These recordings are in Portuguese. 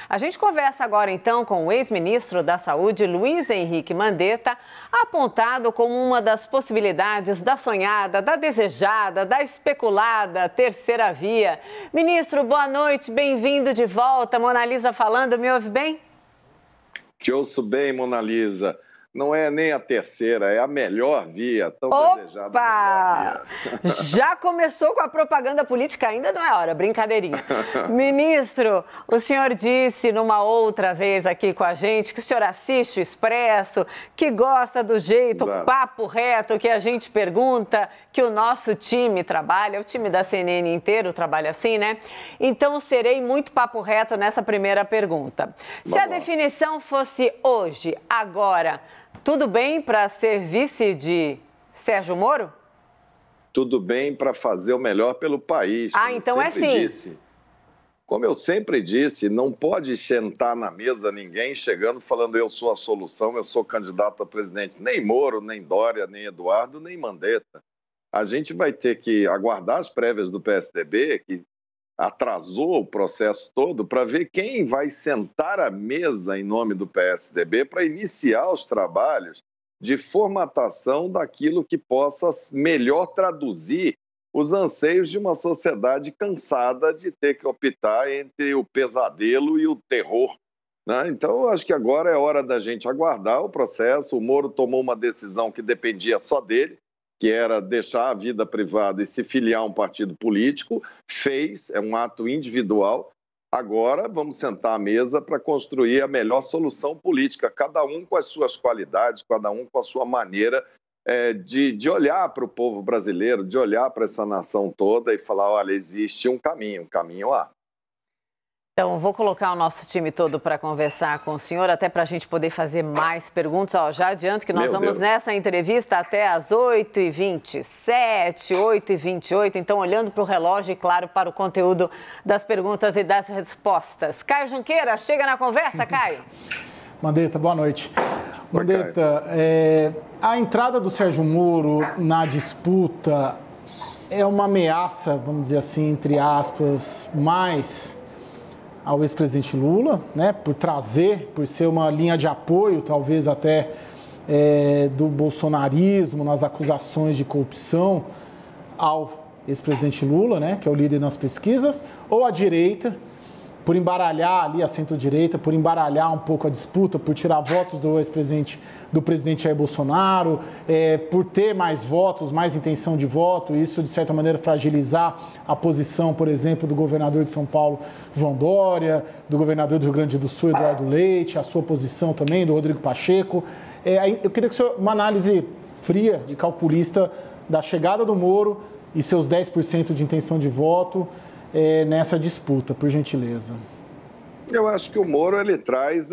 A gente conversa agora então com o ex-ministro da Saúde, Luiz Henrique Mandetta, apontado como uma das possibilidades da sonhada, da desejada, da especulada terceira via. Ministro, boa noite, bem-vindo de volta. Mona Lisa falando, me ouve bem? Te ouço bem, Mona Lisa. Não é nem a terceira, é a melhor via, tão desejada. Opa! Já começou com a propaganda política, ainda não é hora, brincadeirinha. Ministro, o senhor disse numa outra vez aqui com a gente que o senhor assiste o Expresso, que gosta do jeito, papo reto, que a gente pergunta, que o nosso time trabalha, o time da CNN inteiro trabalha assim, né? Então, serei muito papo reto nessa primeira pergunta. Se a definição fosse hoje, agora, tudo bem para ser vice de Sérgio Moro? Tudo bem para fazer o melhor pelo país. Então é sim. Como eu sempre disse, não pode sentar na mesa ninguém chegando falando eu sou a solução, eu sou candidato a presidente. Nem Moro, nem Dória, nem Eduardo, nem Mandetta. A gente vai ter que aguardar as prévias do PSDB, que atrasou o processo todo, para ver quem vai sentar à mesa em nome do PSDB para iniciar os trabalhos de formatação daquilo que possa melhor traduzir os anseios de uma sociedade cansada de ter que optar entre o pesadelo e o terror, né? Então, eu acho que agora é hora da gente aguardar o processo. O Moro tomou uma decisão que dependia só dele, que era deixar a vida privada e se filiar a um partido político, fez, é um ato individual. Agora vamos sentar à mesa para construir a melhor solução política, cada um com as suas qualidades, cada um com a sua maneira de olhar para o povo brasileiro, de olhar para essa nação toda e falar, olha, existe um caminho há. Então, vou colocar o nosso time todo para conversar com o senhor, até para a gente poder fazer mais perguntas. Já adianto que nós vamos nessa entrevista até às 8h27, 8h28. Então, olhando para o relógio e, claro, para o conteúdo das perguntas e das respostas. Caio Junqueira, chega na conversa, Caio. Mandetta, boa noite. Mandetta, a entrada do Sérgio Moro na disputa é uma ameaça, vamos dizer assim, entre aspas, mais ao ex-presidente Lula, né, por ser uma linha de apoio, talvez até do bolsonarismo nas acusações de corrupção ao ex-presidente Lula, né, que é o líder nas pesquisas, ou a direita, por embaralhar ali a centro-direita, por embaralhar um pouco a disputa, por tirar votos do presidente Jair Bolsonaro, por ter mais votos, mais intenção de voto, isso de certa maneira fragilizar a posição, por exemplo, do governador de São Paulo, João Dória, do governador do Rio Grande do Sul, Eduardo Leite, a sua posição também, do Rodrigo Pacheco. Eu queria que o senhor, uma análise fria, de calculista, da chegada do Moro e seus 10% de intenção de voto nessa disputa, por gentileza. Eu acho que o Moro ele traz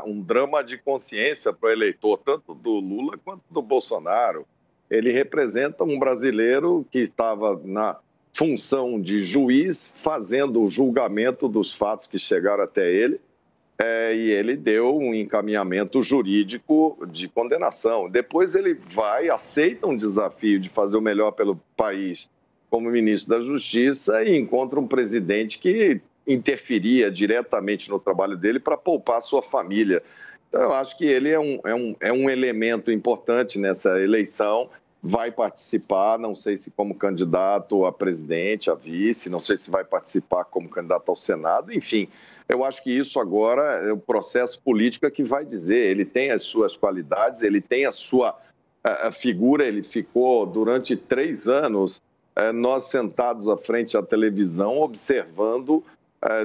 um drama de consciência para o eleitor, tanto do Lula quanto do Bolsonaro. Ele representa um brasileiro que estava na função de juiz, fazendo o julgamento dos fatos que chegaram até ele, e ele deu um encaminhamento jurídico de condenação. Depois ele aceita um desafio de fazer o melhor pelo país como ministro da Justiça e encontra um presidente que interferia diretamente no trabalho dele para poupar sua família. Então, eu acho que ele é um elemento importante nessa eleição, vai participar, não sei se como candidato a presidente, a vice, não sei se vai participar como candidato ao Senado, enfim. Eu acho que isso agora é o processo político que vai dizer. Ele tem as suas qualidades, ele tem a sua figura, ele ficou durante 3 anos nós sentados à frente da televisão observando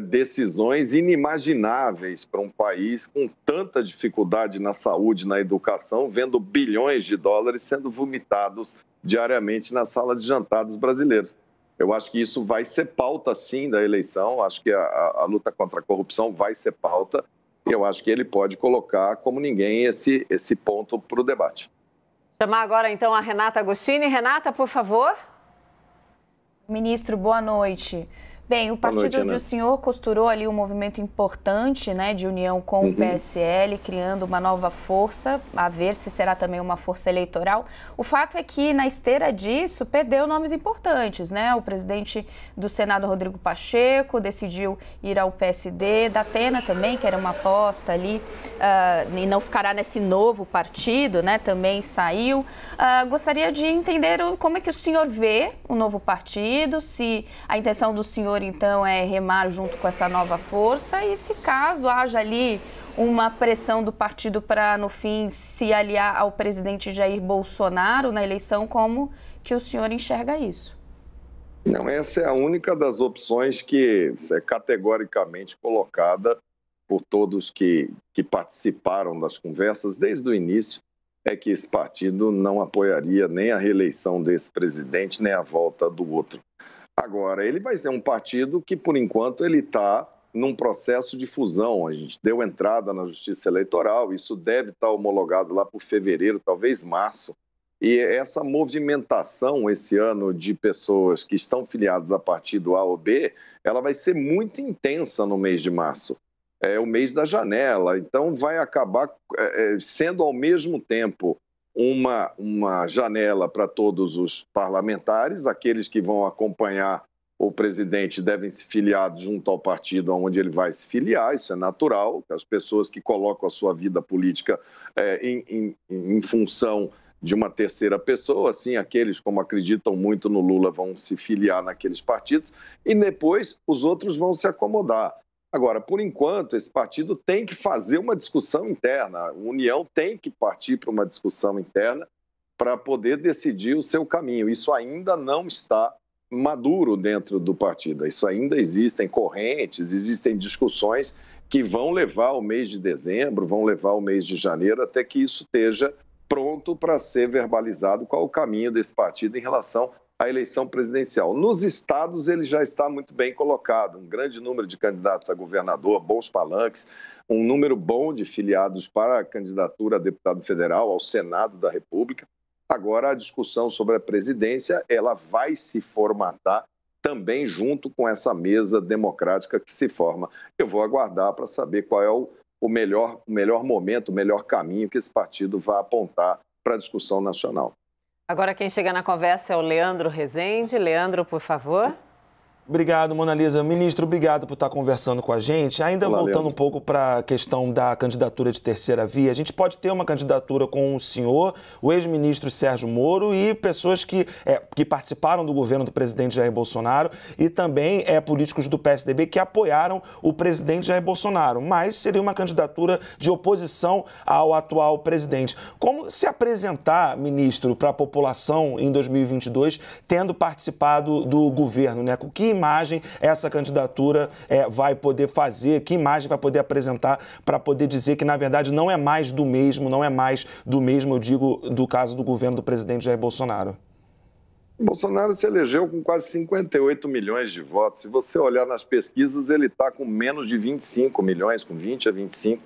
decisões inimagináveis para um país com tanta dificuldade na saúde, na educação, vendo bilhões de dólares sendo vomitados diariamente na sala de jantar dos brasileiros. Eu acho que isso vai ser pauta, sim, da eleição. Acho que a luta contra a corrupção vai ser pauta e eu acho que ele pode colocar como ninguém esse ponto para o debate. Chamar agora, então, a Renata Agostini. Renata, por favor. Ministro, boa noite. Bem, o partido onde o senhor costurou ali um movimento importante, né, de união com o PSL, criando uma nova força, a ver se será também uma força eleitoral. O fato é que, na esteira disso, perdeu nomes importantes, né? O presidente do Senado, Rodrigo Pacheco, decidiu ir ao PSD, Datena também, que era uma aposta ali, e não ficará nesse novo partido, né? Também saiu. Gostaria de entender como é que o senhor vê o novo partido, se a intenção do senhor então é remar junto com essa nova força e se caso haja ali uma pressão do partido para no fim se aliar ao presidente Jair Bolsonaro na eleição, como que o senhor enxerga isso? Não, essa é a única das opções que é categoricamente colocada por todos que participaram das conversas desde o início, é que esse partido não apoiaria nem a reeleição desse presidente, nem a volta do outro. Agora, ele vai ser um partido que, por enquanto, ele está num processo de fusão. A gente deu entrada na Justiça Eleitoral, isso deve estar homologado lá por fevereiro, talvez março. E essa movimentação esse ano de pessoas que estão filiadas a partido A ou B, ela vai ser muito intensa no mês de março. É o mês da janela, então vai acabar sendo ao mesmo tempo uma janela para todos os parlamentares, aqueles que vão acompanhar o presidente devem se filiar junto ao partido onde ele vai se filiar, isso é natural, as pessoas que colocam a sua vida política em função de uma terceira pessoa, assim, aqueles como acreditam muito no Lula vão se filiar naqueles partidos e depois os outros vão se acomodar. Agora, por enquanto, esse partido tem que fazer uma discussão interna, a União tem que partir para uma discussão interna para poder decidir o seu caminho. Isso ainda não está maduro dentro do partido, isso ainda existem correntes, existem discussões que vão levar o mês de dezembro, vão levar o mês de janeiro, até que isso esteja pronto para ser verbalizado qual o caminho desse partido em relação a eleição presidencial. Nos estados ele já está muito bem colocado, um grande número de candidatos a governador, bons palanques, um número bom de filiados para a candidatura a deputado federal, ao Senado da República. Agora a discussão sobre a presidência, ela vai se formatar também junto com essa mesa democrática que se forma. Eu vou aguardar para saber qual é o melhor momento, o melhor caminho que esse partido vai apontar para a discussão nacional. Agora quem chega na conversa é o Leandro Rezende. Leandro, por favor. Obrigado, Mona Lisa. Ministro, obrigado por estar conversando com a gente. Ainda Olá, voltando Leandro. um pouco para a questão da candidatura de terceira via, a gente pode ter uma candidatura com o senhor, o ex-ministro Sérgio Moro e pessoas que participaram do governo do presidente Jair Bolsonaro e também políticos do PSDB que apoiaram o presidente Jair Bolsonaro, mas seria uma candidatura de oposição ao atual presidente. Como se apresentar, ministro, para a população em 2022, tendo participado do governo, né? Que imagem essa candidatura vai poder fazer, que imagem vai poder apresentar para poder dizer que, na verdade, não é mais do mesmo, eu digo, do caso do governo do presidente Jair Bolsonaro? Bolsonaro se elegeu com quase 58 milhões de votos. Se você olhar nas pesquisas, ele está com menos de 25 milhões, com 20 a 25.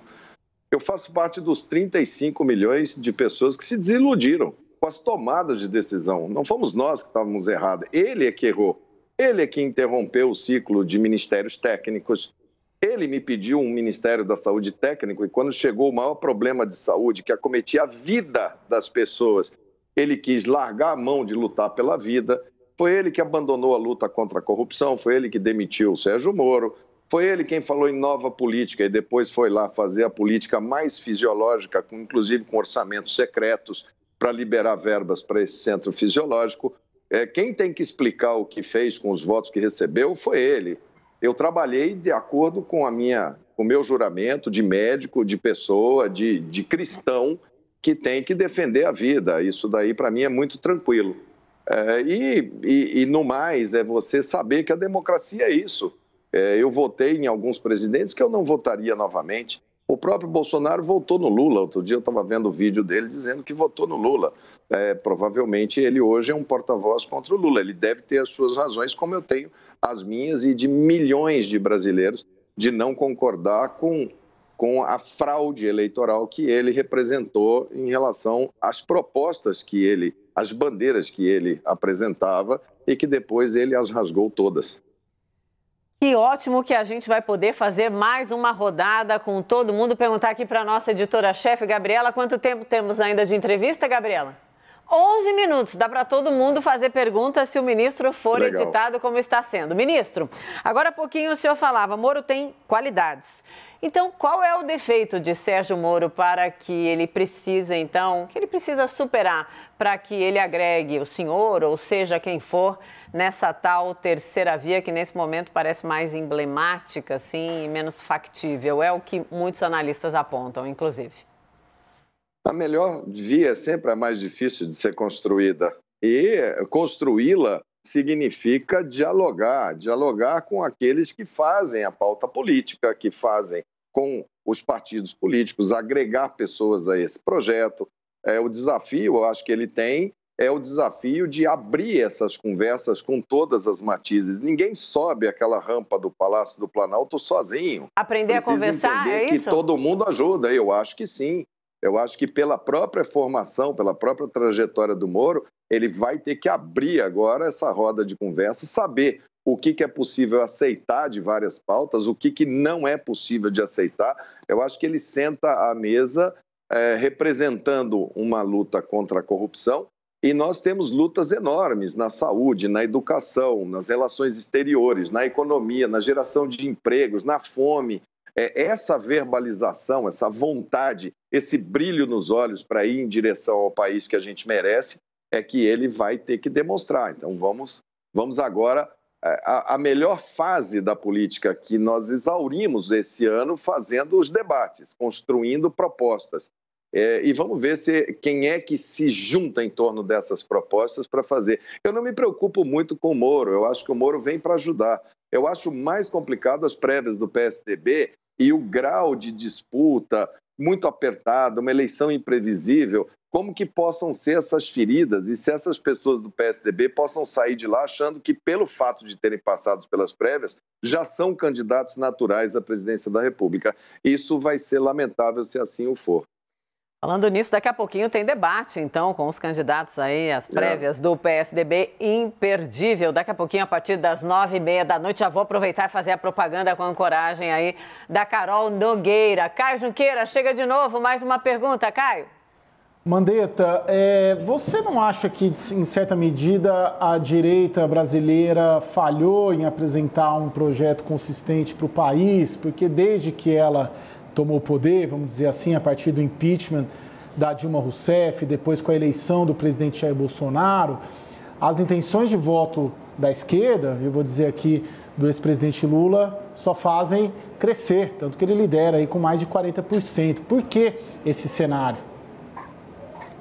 Eu faço parte dos 35 milhões de pessoas que se desiludiram com as tomadas de decisão. Não fomos nós que estávamos errados, ele é que errou. Ele é que interrompeu o ciclo de ministérios técnicos. Ele me pediu um Ministério da Saúde técnico e quando chegou o maior problema de saúde que acometia a vida das pessoas, ele quis largar a mão de lutar pela vida. Foi ele que abandonou a luta contra a corrupção, foi ele que demitiu o Sérgio Moro, foi ele quem falou em nova política e depois foi lá fazer a política mais fisiológica, inclusive com orçamentos secretos, para liberar verbas para esse centro fisiológico. Quem tem que explicar o que fez com os votos que recebeu foi ele. Eu trabalhei de acordo com o meu juramento de médico, de pessoa, de cristão que tem que defender a vida. Isso daí, para mim, é muito tranquilo. E no mais, é você saber que a democracia é isso. Eu votei em alguns presidentes que eu não votaria novamente. O próprio Bolsonaro votou no Lula. Outro dia eu estava vendo o vídeo dele dizendo que votou no Lula. Provavelmente ele hoje é um porta-voz contra o Lula. Ele deve ter as suas razões, como eu tenho as minhas e de milhões de brasileiros, de não concordar com a fraude eleitoral que ele representou em relação às propostas as bandeiras que ele apresentava e que depois ele as rasgou todas. Que ótimo que a gente vai poder fazer mais uma rodada com todo mundo. Perguntar aqui para a nossa editora-chefe, Gabriela, quanto tempo temos ainda de entrevista, Gabriela? 11 minutos, dá para todo mundo fazer perguntas se o ministro for editado como está sendo. Ministro, agora há pouquinho o senhor falava, Moro tem qualidades. Então, qual é o defeito de Sérgio Moro para que ele precisa, então, que ele precisa superar para que ele agregue o senhor, ou seja, quem for, nessa tal terceira via que nesse momento parece mais emblemática, assim, e menos factível? É o que muitos analistas apontam, inclusive. A melhor via sempre é mais difícil de ser construída. E construí-la significa dialogar com aqueles que fazem a pauta política, que fazem com os partidos políticos, agregar pessoas a esse projeto. O desafio, eu acho que ele tem, é o desafio de abrir essas conversas com todas as matizes. Ninguém sobe aquela rampa do Palácio do Planalto sozinho. Aprender a conversar, é isso? Que todo mundo ajuda, eu acho que sim. Eu acho que pela própria formação, pela própria trajetória do Moro, ele vai ter que abrir agora essa roda de conversa, saber o que é possível aceitar de várias pautas, o que não é possível de aceitar. Eu acho que ele senta à mesa representando uma luta contra a corrupção, e nós temos lutas enormes na saúde, na educação, nas relações exteriores, na economia, na geração de empregos, na fome. Essa verbalização, essa vontade, esse brilho nos olhos para ir em direção ao país que a gente merece, é que ele vai ter que demonstrar. Então, vamos agora a melhor fase da política que nós exaurimos esse ano fazendo os debates, construindo propostas. E vamos ver quem é que se junta em torno dessas propostas para fazer. Eu não me preocupo muito com o Moro, eu acho que o Moro vem para ajudar. Eu acho mais complicado as prévias do PSDB e o grau de disputa muito apertado, uma eleição imprevisível, como que possam ser essas feridas e se essas pessoas do PSDB possam sair de lá achando que, pelo fato de terem passado pelas prévias, já são candidatos naturais à presidência da República. Isso vai ser lamentável se assim o for. Falando nisso, daqui a pouquinho tem debate, então, com os candidatos aí, as prévias do PSDB, imperdível. Daqui a pouquinho, a partir das 9h30 da noite, já vou aproveitar e fazer a propaganda com a ancoragem aí da Carol Nogueira. Caio Junqueira, chega de novo, mais uma pergunta, Caio. Mandetta, você não acha que, em certa medida, a direita brasileira falhou em apresentar um projeto consistente para o país? Porque desde que ela tomou o poder, vamos dizer assim, a partir do impeachment da Dilma Rousseff, depois com a eleição do presidente Jair Bolsonaro, as intenções de voto da esquerda, eu vou dizer aqui do ex-presidente Lula, só fazem crescer, tanto que ele lidera aí com mais de 40%. Por que esse cenário?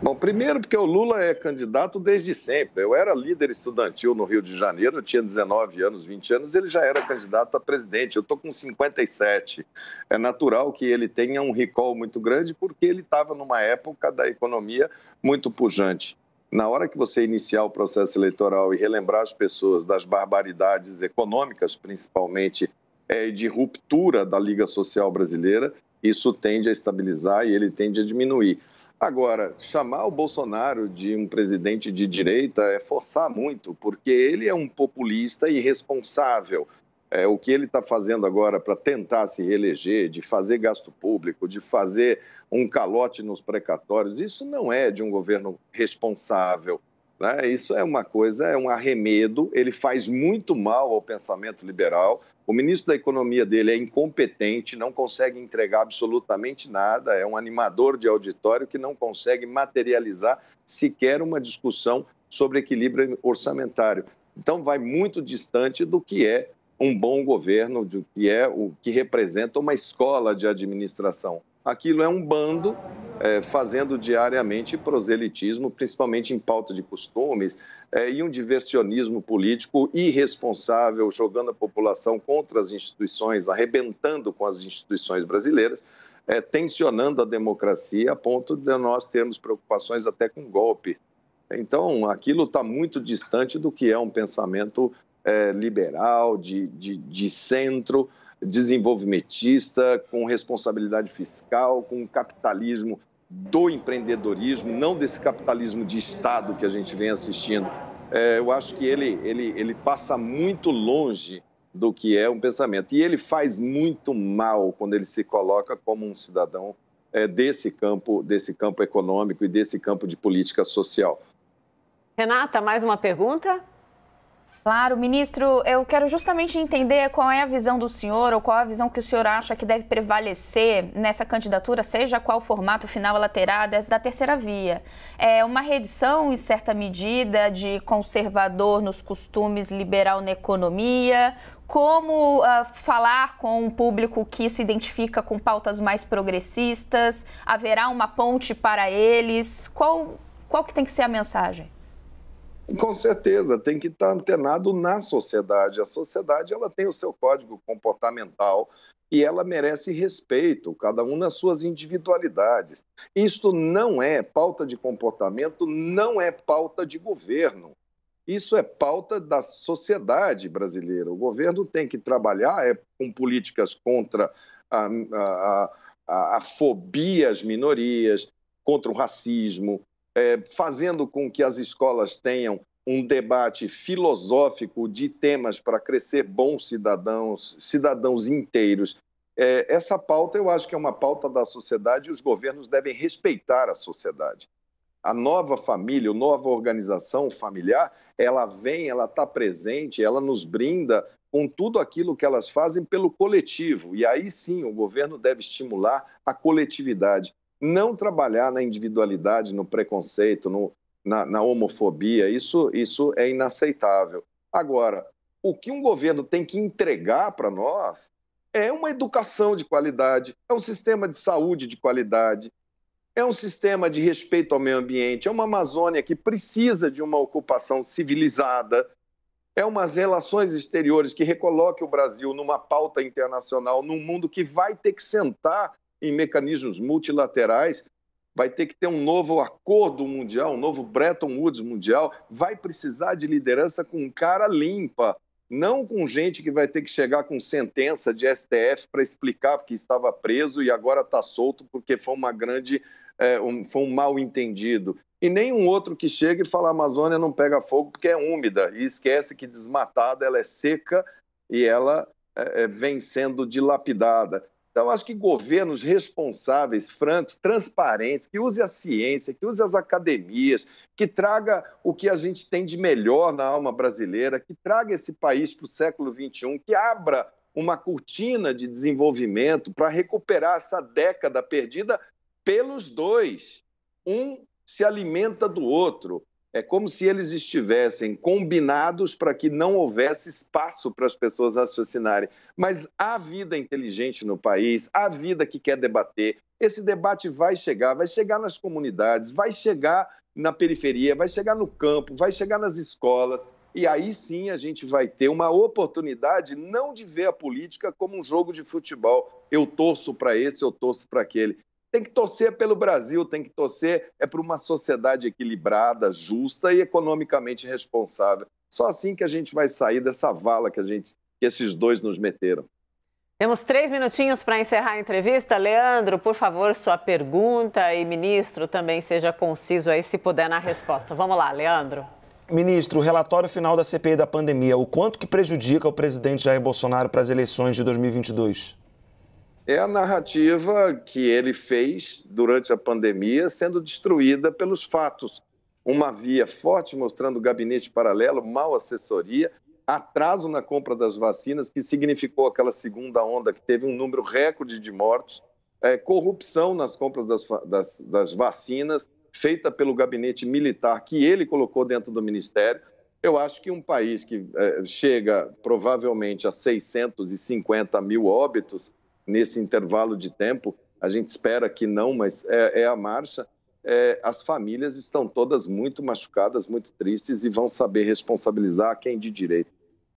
Bom, primeiro porque o Lula é candidato desde sempre. Eu era líder estudantil no Rio de Janeiro, eu tinha 19 anos, 20 anos, ele já era candidato a presidente. Eu estou com 57. É natural que ele tenha um recall muito grande porque ele estava numa época da economia muito pujante. Na hora que você iniciar o processo eleitoral e relembrar as pessoas das barbaridades econômicas, principalmente de ruptura da Liga Social Brasileira, isso tende a estabilizar e ele tende a diminuir. Agora, chamar o Bolsonaro de um presidente de direita é forçar muito, porque ele é um populista irresponsável. O que ele está fazendo agora para tentar se reeleger, de fazer gasto público, de fazer um calote nos precatórios, isso não é de um governo responsável, né? Isso é uma coisa, é um arremedo, ele faz muito mal ao pensamento liberal. O ministro da Economia dele é incompetente, não consegue entregar absolutamente nada, é um animador de auditório que não consegue materializar sequer uma discussão sobre equilíbrio orçamentário. Então, vai muito distante do que é um bom governo, do que é o que representa uma escola de administração. Aquilo é um bando fazendo diariamente proselitismo, principalmente em pauta de costumes, e um diversionismo político irresponsável, jogando a população contra as instituições, arrebentando com as instituições brasileiras, tensionando a democracia a ponto de nós termos preocupações até com golpe. Então, aquilo está muito distante do que é um pensamento liberal, de centro, desenvolvimentista, com responsabilidade fiscal, com capitalismo do empreendedorismo, não desse capitalismo de Estado que a gente vem assistindo. Eu acho que ele passa muito longe do que é um pensamento. E ele faz muito mal quando ele se coloca como um cidadão desse campo econômico e desse campo de política social. Renata, mais uma pergunta? Claro, ministro, eu quero justamente entender qual é a visão do senhor ou qual é a visão que o senhor acha que deve prevalecer nessa candidatura, seja qual formato final ela terá, da terceira via. É uma reedição, em certa medida, de conservador nos costumes, liberal na economia? Como falar com um público que se identifica com pautas mais progressistas? Haverá uma ponte para eles? Qual que tem que ser a mensagem? Com certeza, tem que estar antenado na sociedade. A sociedade ela tem o seu código comportamental e ela merece respeito, cada um nas suas individualidades. Isto não é pauta de comportamento, não é pauta de governo. Isso é pauta da sociedade brasileira. O governo tem que trabalhar com políticas contra a fobia às minorias, contra o racismo, fazendo com que as escolas tenham um debate filosófico de temas para crescer bons cidadãos inteiros. Essa pauta eu acho que é uma pauta da sociedade e os governos devem respeitar a sociedade. A nova família, a nova organização familiar, ela vem, ela está presente, ela nos brinda com tudo aquilo que elas fazem pelo coletivo. E aí sim o governo deve estimular a coletividade. Não trabalhar na individualidade, no preconceito, na homofobia, isso é inaceitável. Agora, o que um governo tem que entregar para nós é uma educação de qualidade, é um sistema de saúde de qualidade, é um sistema de respeito ao meio ambiente, é uma Amazônia que precisa de uma ocupação civilizada, é umas relações exteriores que recoloquem o Brasil numa pauta internacional, num mundo que vai ter que sentar em mecanismos multilaterais, vai ter que ter um novo acordo mundial, um novo Bretton Woods mundial, vai precisar de liderança com cara limpa, não com gente que vai ter que chegar com sentença de STF para explicar porque estava preso e agora está solto porque foi foi um mal entendido. E nem um outro que chega e fala a Amazônia não pega fogo porque é úmida e esquece que desmatada ela é seca e ela vem sendo dilapidada. Então, acho que governos responsáveis, francos, transparentes, que use a ciência, que use as academias, que traga o que a gente tem de melhor na alma brasileira, que traga esse país para o século XXI, que abra uma cortina de desenvolvimento para recuperar essa década perdida pelos dois. Um se alimenta do outro. É como se eles estivessem combinados para que não houvesse espaço para as pessoas raciocinarem. Mas há vida inteligente no país, há vida que quer debater. Esse debate vai chegar nas comunidades, vai chegar na periferia, vai chegar no campo, vai chegar nas escolas. E aí sim a gente vai ter uma oportunidade não de ver a política como um jogo de futebol. Eu torço para esse, eu torço para aquele. Tem que torcer pelo Brasil, tem que torcer por uma sociedade equilibrada, justa e economicamente responsável. Só assim que a gente vai sair dessa vala que esses dois nos meteram. Temos 3 minutinhos para encerrar a entrevista. Leandro, por favor, sua pergunta e ministro também seja conciso aí, se puder, na resposta. Vamos lá, Leandro. Ministro, o relatório final da CPI da pandemia, o quanto que prejudica o presidente Jair Bolsonaro para as eleições de 2022? É a narrativa que ele fez durante a pandemia sendo destruída pelos fatos. Uma via forte mostrando gabinete paralelo, mal assessoria, atraso na compra das vacinas, que significou aquela segunda onda que teve um número recorde de mortos, corrupção nas compras das vacinas, feita pelo gabinete militar que ele colocou dentro do ministério. Eu acho que um país que chega provavelmente a 650 mil óbitos, nesse intervalo de tempo, a gente espera que não, mas é a marcha, as famílias estão todas muito machucadas, muito tristes e vão saber responsabilizar quem de direito.